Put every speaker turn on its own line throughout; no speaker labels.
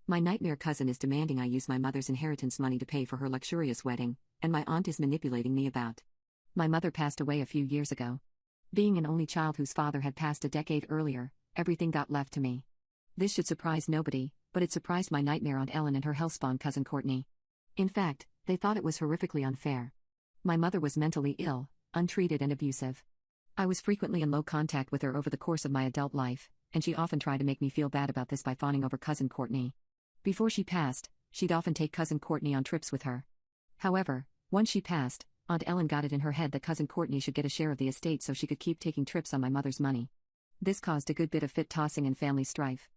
My nightmare cousin is demanding I use my mother's inheritance money to pay for her luxurious wedding, and my aunt is manipulating me about. My mother passed away a few years ago. Being an only child whose father had passed a decade earlier, everything got left to me. This should surprise nobody, but it surprised my nightmare Aunt Ellen and her hellspawn cousin Courtney. In fact, they thought it was horrifically unfair. My mother was mentally ill, untreated and abusive. I was frequently in low contact with her over the course of my adult life, and she often tried to make me feel bad about this by fawning over cousin Courtney. Before she passed, she'd often take cousin Courtney on trips with her. However, once she passed, Aunt Ellen got it in her head that cousin Courtney should get a share of the estate so she could keep taking trips on my mother's money. This caused a good bit of fit-tossing and family strife.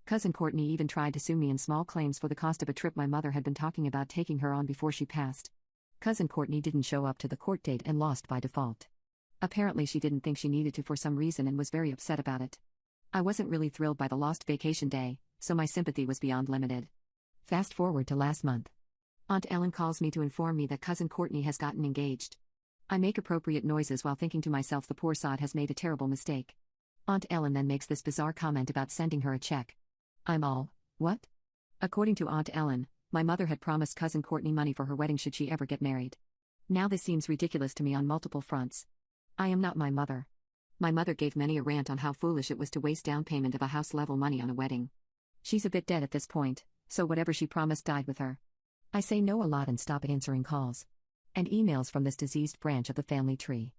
Cousin Courtney even tried to sue me in small claims for the cost of a trip my mother had been talking about taking her on before she passed. Cousin Courtney didn't show up to the court date and lost by default. Apparently she didn't think she needed to for some reason and was very upset about it. I wasn't really thrilled by the lost vacation day, so my sympathy was beyond limited. Fast forward to last month. Aunt Ellen calls me to inform me that cousin Courtney has gotten engaged. I make appropriate noises while thinking to myself the poor sod has made a terrible mistake. Aunt Ellen then makes this bizarre comment about sending her a check. I'm all, what? According to Aunt Ellen, my mother had promised cousin Courtney money for her wedding should she ever get married. Now this seems ridiculous to me on multiple fronts. I am not my mother. My mother gave many a rant on how foolish it was to waste down payment of a house-level money on a wedding. She's a bit dead at this point, so whatever she promised died with her. I say no a lot and stop answering calls and emails from this diseased branch of the family tree.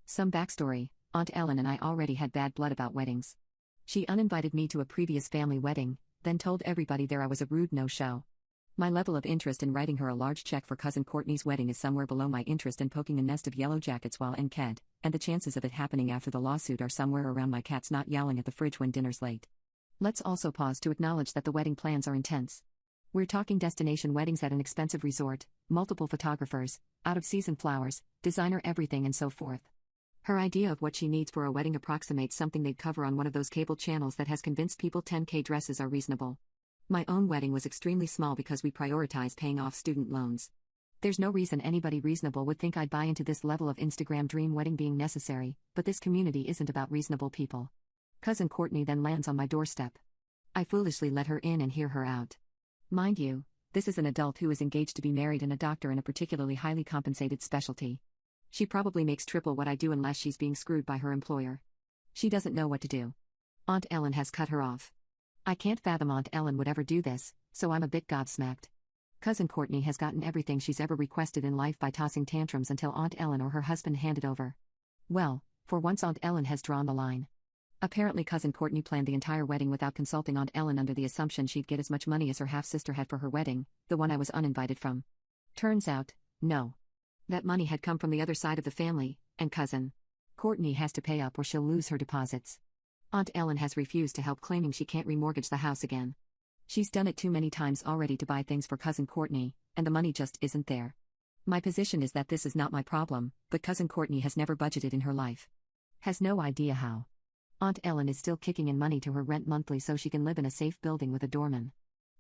Some backstory: Aunt Ellen and I already had bad blood about weddings. She uninvited me to a previous family wedding, then told everybody there I was a rude no-show. My level of interest in writing her a large check for cousin Courtney's wedding is somewhere below my interest in poking a nest of yellow jackets while in KED, and the chances of it happening after the lawsuit are somewhere around my cat's not yowling at the fridge when dinner's late. Let's also pause to acknowledge that the wedding plans are intense. We're talking destination weddings at an expensive resort, multiple photographers, out-of-season flowers, designer everything and so forth. Her idea of what she needs for a wedding approximates something they'd cover on one of those cable channels that has convinced people 10K dresses are reasonable. My own wedding was extremely small because we prioritize paying off student loans. There's no reason anybody reasonable would think I'd buy into this level of Instagram dream wedding being necessary, but this community isn't about reasonable people. Cousin Courtney then lands on my doorstep. I foolishly let her in and hear her out. Mind you, this is an adult who is engaged to be married and a doctor in a particularly highly compensated specialty. She probably makes triple what I do unless she's being screwed by her employer. She doesn't know what to do. Aunt Ellen has cut her off. I can't fathom Aunt Ellen would ever do this, so I'm a bit gobsmacked. Cousin Courtney has gotten everything she's ever requested in life by tossing tantrums until Aunt Ellen or her husband handed over. Well, for once Aunt Ellen has drawn the line. Apparently cousin Courtney planned the entire wedding without consulting Aunt Ellen under the assumption she'd get as much money as her half-sister had for her wedding, the one I was uninvited from. Turns out, no. That money had come from the other side of the family, and cousin Courtney has to pay up or she'll lose her deposits. Aunt Ellen has refused to help, claiming she can't remortgage the house again. She's done it too many times already to buy things for cousin Courtney, and the money just isn't there. My position is that this is not my problem, but cousin Courtney has never budgeted in her life. Has no idea how. Aunt Ellen is still kicking in money to her rent monthly so she can live in a safe building with a doorman.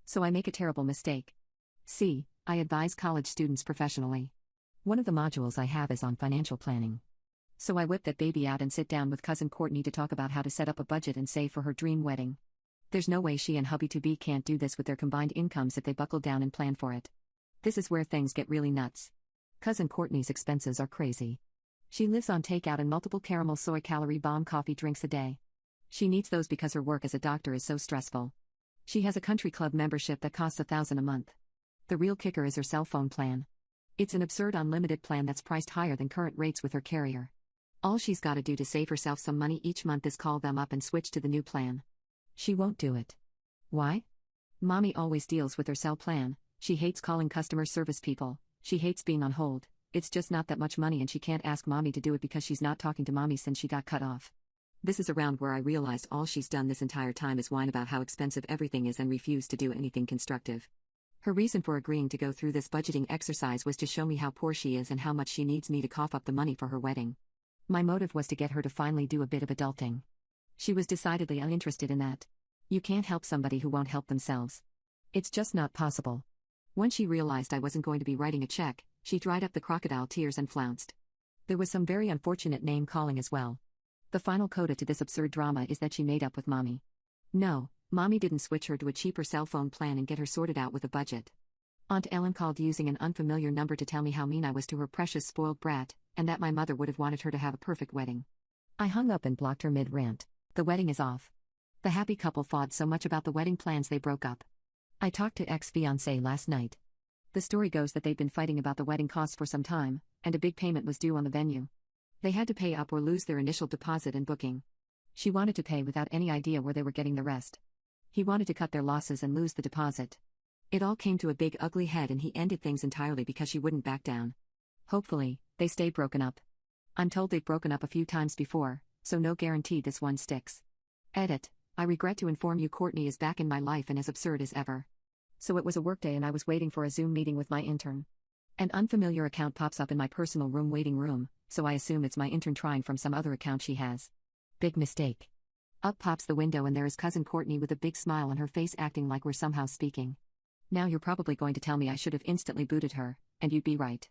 So I make a terrible mistake. See, I advise college students professionally. One of the modules I have is on financial planning. So I whip that baby out and sit down with cousin Courtney to talk about how to set up a budget and save for her dream wedding. There's no way she and hubby-to-be can't do this with their combined incomes if they buckle down and plan for it. This is where things get really nuts. Cousin Courtney's expenses are crazy. She lives on takeout and multiple caramel soy calorie bomb coffee drinks a day. She needs those because her work as a doctor is so stressful. She has a country club membership that costs $1,000 a month. The real kicker is her cell phone plan. It's an absurd unlimited plan that's priced higher than current rates with her carrier. All she's got to do to save herself some money each month is call them up and switch to the new plan. She won't do it. Why? Mommy always deals with her cell plan. She hates calling customer service people. She hates being on hold. It's just not that much money and she can't ask mommy to do it because she's not talking to mommy since she got cut off. This is around where I realized all she's done this entire time is whine about how expensive everything is and refuse to do anything constructive. Her reason for agreeing to go through this budgeting exercise was to show me how poor she is and how much she needs me to cough up the money for her wedding. My motive was to get her to finally do a bit of adulting. She was decidedly uninterested in that. You can't help somebody who won't help themselves. It's just not possible. Once she realized I wasn't going to be writing a check, she dried up the crocodile tears and flounced. There was some very unfortunate name-calling as well. The final coda to this absurd drama is that she made up with mommy. No, Mommy didn't switch her to a cheaper cell phone plan and get her sorted out with a budget. Aunt Ellen called using an unfamiliar number to tell me how mean I was to her precious spoiled brat, and that my mother would have wanted her to have a perfect wedding. I hung up and blocked her mid-rant. The wedding is off. The happy couple fought so much about the wedding plans they broke up. I talked to ex-fiancé last night. The story goes that they'd been fighting about the wedding costs for some time, and a big payment was due on the venue. They had to pay up or lose their initial deposit and booking. She wanted to pay without any idea where they were getting the rest. He wanted to cut their losses and lose the deposit. It all came to a big ugly head and he ended things entirely because she wouldn't back down. Hopefully, they stay broken up. I'm told they've broken up a few times before, so no guarantee this one sticks. Edit. I regret to inform you Courtney is back in my life and as absurd as ever. So it was a workday and I was waiting for a Zoom meeting with my intern. An unfamiliar account pops up in my personal waiting room, so I assume it's my intern trying from some other account she has. Big mistake. Up pops the window and there is cousin Courtney with a big smile on her face acting like we're somehow speaking. Now you're probably going to tell me I should have instantly booted her, and you'd be right.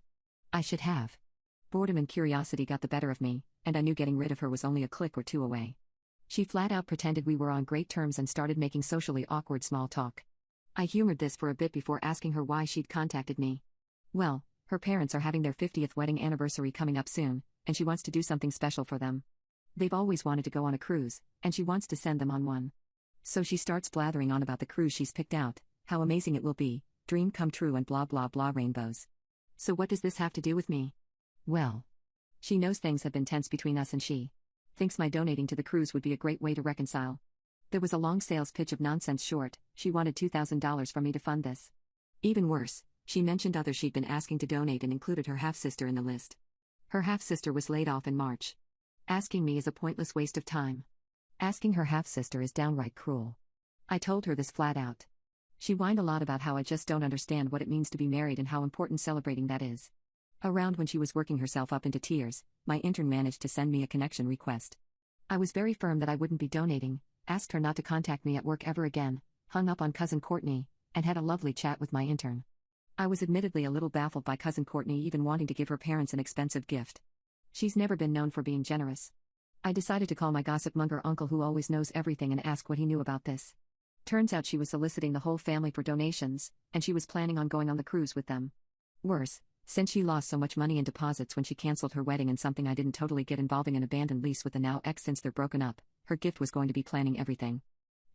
I should have. Boredom and curiosity got the better of me, and I knew getting rid of her was only a click or two away. She flat out pretended we were on great terms and started making socially awkward small talk. I humored this for a bit before asking her why she'd contacted me. Well, her parents are having their 50th wedding anniversary coming up soon, and she wants to do something special for them. They've always wanted to go on a cruise, and she wants to send them on one. So she starts blathering on about the cruise she's picked out, how amazing it will be, dream come true and blah blah blah rainbows. So what does this have to do with me? Well, she knows things have been tense between us and she thinks my donating to the cruise would be a great way to reconcile. There was a long sales pitch of nonsense short, she wanted $2,000 from me to fund this. Even worse, she mentioned others she'd been asking to donate and included her half-sister in the list. Her half-sister was laid off in March. Asking me is a pointless waste of time. Asking her half-sister is downright cruel. I told her this flat out. She whined a lot about how I just don't understand what it means to be married and how important celebrating that is. Around when she was working herself up into tears, my intern managed to send me a connection request. I was very firm that I wouldn't be donating, asked her not to contact me at work ever again, hung up on cousin Courtney, and had a lovely chat with my intern. I was admittedly a little baffled by cousin Courtney even wanting to give her parents an expensive gift. She's never been known for being generous. I decided to call my gossip-monger uncle who always knows everything and ask what he knew about this. Turns out she was soliciting the whole family for donations, and she was planning on going on the cruise with them. Worse, since she lost so much money in deposits when she canceled her wedding and something I didn't totally get involving an abandoned lease with the now ex since they're broken up, her gift was going to be planning everything.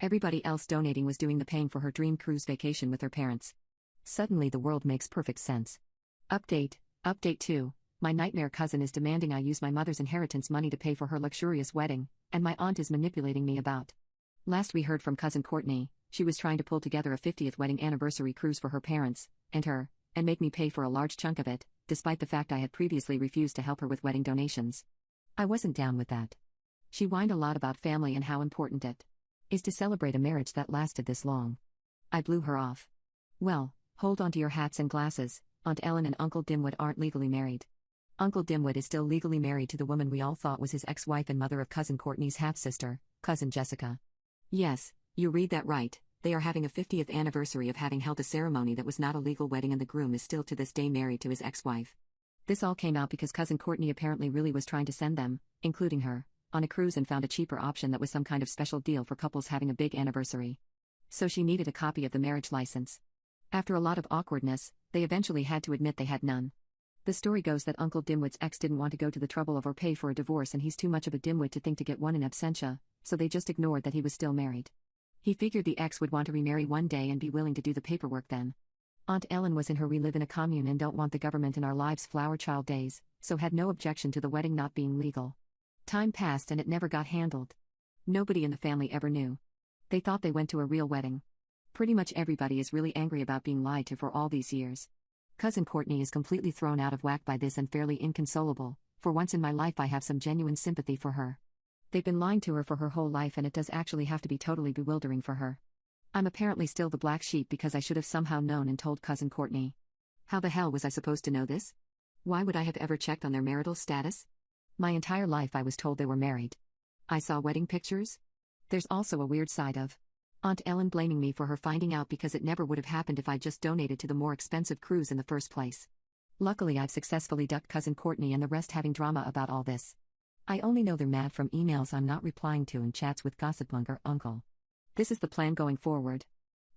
Everybody else donating was doing the paying for her dream cruise vacation with her parents. Suddenly the world makes perfect sense. Update 2. My nightmare cousin is demanding I use my mother's inheritance money to pay for her luxurious wedding, and my aunt is manipulating me about. Last we heard from cousin Courtney, she was trying to pull together a 50th wedding anniversary cruise for her parents, and her, and make me pay for a large chunk of it, despite the fact I had previously refused to help her with wedding donations. I wasn't down with that. She whined a lot about family and how important it is to celebrate a marriage that lasted this long. I blew her off. Well, hold on to your hats and glasses, Aunt Ellen and Uncle Dimwit aren't legally married. Uncle Dimwit is still legally married to the woman we all thought was his ex-wife and mother of cousin Courtney's half-sister, cousin Jessica. Yes, you read that right. They are having a 50th anniversary of having held a ceremony that was not a legal wedding and the groom is still to this day married to his ex-wife. This all came out because cousin Courtney apparently really was trying to send them, including her, on a cruise and found a cheaper option that was some kind of special deal for couples having a big anniversary. So she needed a copy of the marriage license. After a lot of awkwardness, they eventually had to admit they had none. The story goes that Uncle Dimwit's ex didn't want to go to the trouble of or pay for a divorce and he's too much of a dimwit to think to get one in absentia, so they just ignored that he was still married. He figured the ex would want to remarry one day and be willing to do the paperwork then. Aunt Ellen was in her we live in a commune and don't want the government in our lives flower child days, so had no objection to the wedding not being legal. Time passed and it never got handled. Nobody in the family ever knew. They thought they went to a real wedding. Pretty much everybody is really angry about being lied to for all these years. Cousin Courtney is completely thrown out of whack by this and fairly inconsolable. For once in my life I have some genuine sympathy for her. They've been lying to her for her whole life and it does actually have to be totally bewildering for her. I'm apparently still the black sheep because I should have somehow known and told cousin Courtney. How the hell was I supposed to know this? Why would I have ever checked on their marital status? My entire life I was told they were married. I saw wedding pictures. There's also a weird side of Aunt Ellen blaming me for her finding out because it never would have happened if I just donated to the more expensive cruise in the first place. Luckily I've successfully ducked cousin Courtney and the rest having drama about all this. I only know they're mad from emails I'm not replying to and chats with gossip monger uncle. This is the plan going forward.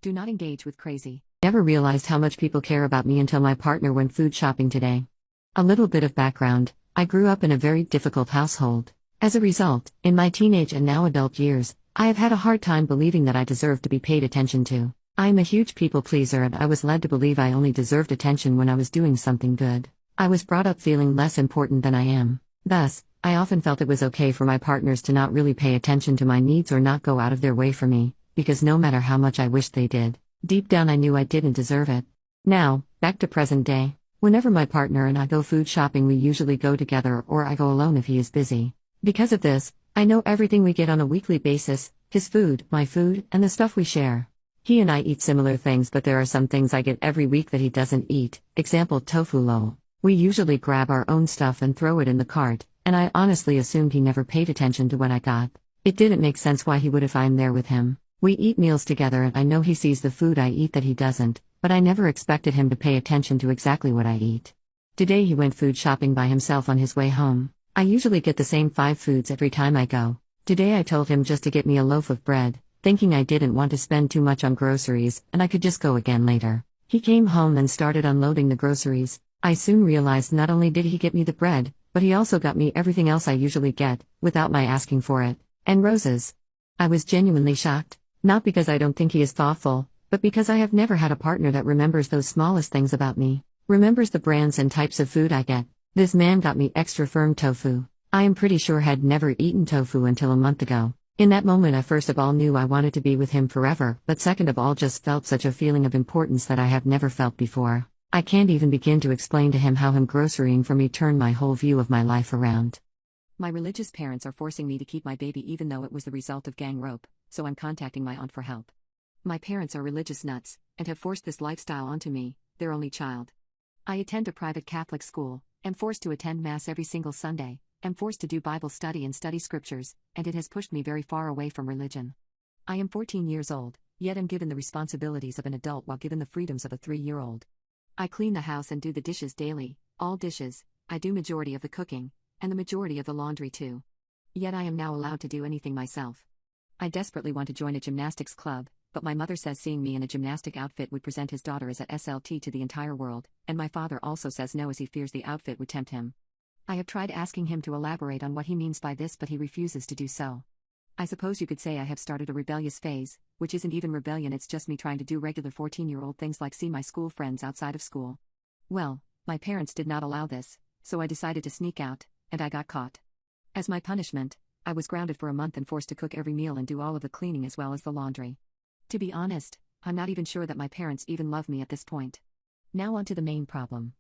Do not engage with crazy. Never realized how much people care about me until my partner went food shopping today. A little bit of background: I grew up in a very difficult household. As a result, in my teenage and now adult years, I have had a hard time believing that I deserve to be paid attention to. I am a huge people pleaser and I was led to believe I only deserved attention when I was doing something good. I was brought up feeling less important than I am. Thus, I often felt it was okay for my partners to not really pay attention to my needs or not go out of their way for me, because no matter how much I wished they did, deep down I knew I didn't deserve it. Now, back to present day. Whenever my partner and I go food shopping, we usually go together or I go alone if he is busy. Because of this, I know everything we get on a weekly basis: his food, my food, and the stuff we share. He and I eat similar things, but there are some things I get every week that he doesn't eat. Example: tofu lol. We usually grab our own stuff and throw it in the cart, and I honestly assumed he never paid attention to what I got. It didn't make sense why he would if I'm there with him. We eat meals together and I know he sees the food I eat that he doesn't, but I never expected him to pay attention to exactly what I eat. Today he went food shopping by himself on his way home. I usually get the same 5 foods every time I go. Today I told him just to get me a loaf of bread, thinking I didn't want to spend too much on groceries and I could just go again later. He came home and started unloading the groceries. I soon realized not only did he get me the bread, but he also got me everything else I usually get, without my asking for it, and roses. I was genuinely shocked, not because I don't think he is thoughtful, but because I have never had a partner that remembers those smallest things about me, remembers the brands and types of food I get. This man got me extra firm tofu. I am pretty sure had never eaten tofu until a month ago. In that moment I first of all knew I wanted to be with him forever, but second of all just felt such a feeling of importance that I have never felt before. I can't even begin to explain to him how him grocerying for me turned my whole view of my life around. My religious parents are forcing me to keep my baby even though it was the result of gang rape, so I'm contacting my aunt for help. My parents are religious nuts, and have forced this lifestyle onto me, their only child. I attend a private Catholic school, am forced to attend Mass every single Sunday, am forced to do Bible study and study scriptures, and it has pushed me very far away from religion. I am 14 years old, yet am given the responsibilities of an adult while given the freedoms of a 3-year-old. I clean the house and do the dishes daily, all dishes. I do majority of the cooking, and the majority of the laundry too. Yet I am now allowed to do anything myself. I desperately want to join a gymnastics club, but my mother says seeing me in a gymnastic outfit would present his daughter as a SLT to the entire world, and my father also says no as he fears the outfit would tempt him. I have tried asking him to elaborate on what he means by this, but he refuses to do so. I suppose you could say I have started a rebellious phase, which isn't even rebellion, it's just me trying to do regular 14-year-old things like see my school friends outside of school. Well, my parents did not allow this, so I decided to sneak out, and I got caught. As my punishment, I was grounded for a month and forced to cook every meal and do all of the cleaning as well as the laundry. To be honest, I'm not even sure that my parents even love me at this point. Now on to the main problem.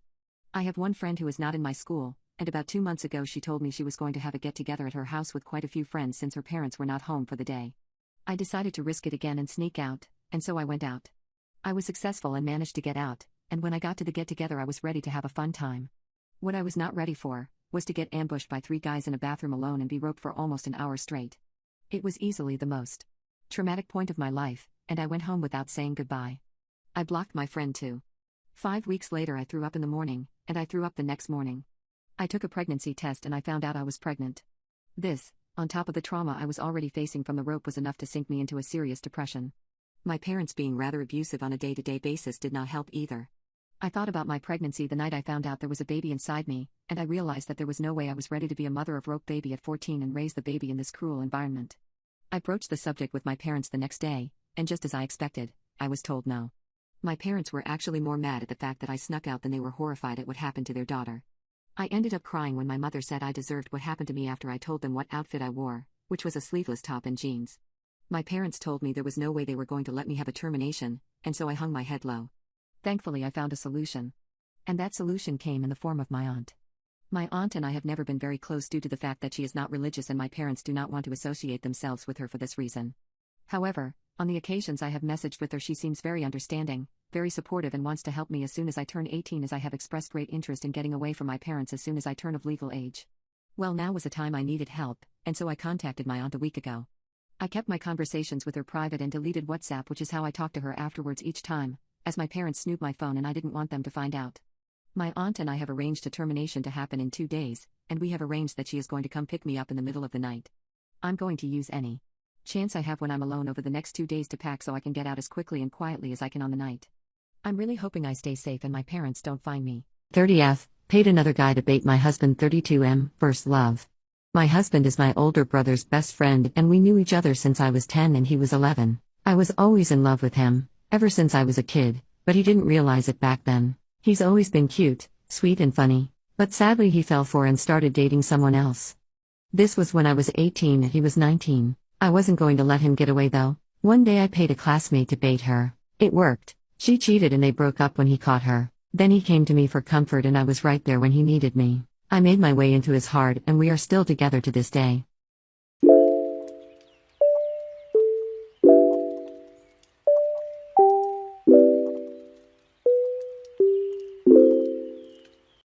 I have one friend who is not in my school, and about 2 months ago she told me she was going to have a get-together at her house with quite a few friends since her parents were not home for the day. I decided to risk it again and sneak out, and so I went out. I was successful and managed to get out, and when I got to the get-together I was ready to have a fun time. What I was not ready for was to get ambushed by 3 guys in a bathroom alone and be roped for almost an hour straight. It was easily the most traumatic point of my life, and I went home without saying goodbye. I blocked my friend too. 5 weeks later I threw up in the morning, and I threw up the next morning. I took a pregnancy test and I found out I was pregnant. This, on top of the trauma I was already facing from the rope, was enough to sink me into a serious depression. My parents being rather abusive on a day-to-day basis did not help either. I thought about my pregnancy the night I found out there was a baby inside me, and I realized that there was no way I was ready to be a mother of rope baby at 14 and raise the baby in this cruel environment. I broached the subject with my parents the next day, and just as I expected, I was told no. My parents were actually more mad at the fact that I snuck out than they were horrified at what happened to their daughter. I ended up crying when my mother said I deserved what happened to me after I told them what outfit I wore, which was a sleeveless top and jeans. My parents told me there was no way they were going to let me have a termination, and so I hung my head low. Thankfully I found a solution. And that solution came in the form of my aunt. My aunt and I have never been very close due to the fact that she is not religious and my parents do not want to associate themselves with her for this reason. However, on the occasions I have messaged with her she seems very understanding, very supportive, and wants to help me as soon as I turn 18, as I have expressed great interest in getting away from my parents as soon as I turn of legal age. Well, now was a time I needed help, and so I contacted my aunt a week ago. I kept my conversations with her private and deleted WhatsApp, which is how I talk to her afterwards each time, as my parents snooped my phone and I didn't want them to find out. My aunt and I have arranged a termination to happen in 2 days, and we have arranged that she is going to come pick me up in the middle of the night. I'm going to use any chance I have when I'm alone over the next 2 days to pack so I can get out as quickly and quietly as I can on the night. I'm really hoping I stay safe and my parents don't find me. 30F, paid another guy to bait my husband. 32M, first love. My husband is my older brother's best friend and we knew each other since I was 10 and he was 11. I was always in love with him, ever since I was a kid, but he didn't realize it back then. He's always been cute, sweet and funny, but sadly he fell for and started dating someone else. This was when I was 18 and he was 19. I wasn't going to let him get away though. One day I paid a classmate to bait her. It worked. She cheated and they broke up when he caught her. Then he came to me for comfort and I was right there when he needed me. I made my way into his heart and we are still together to this day.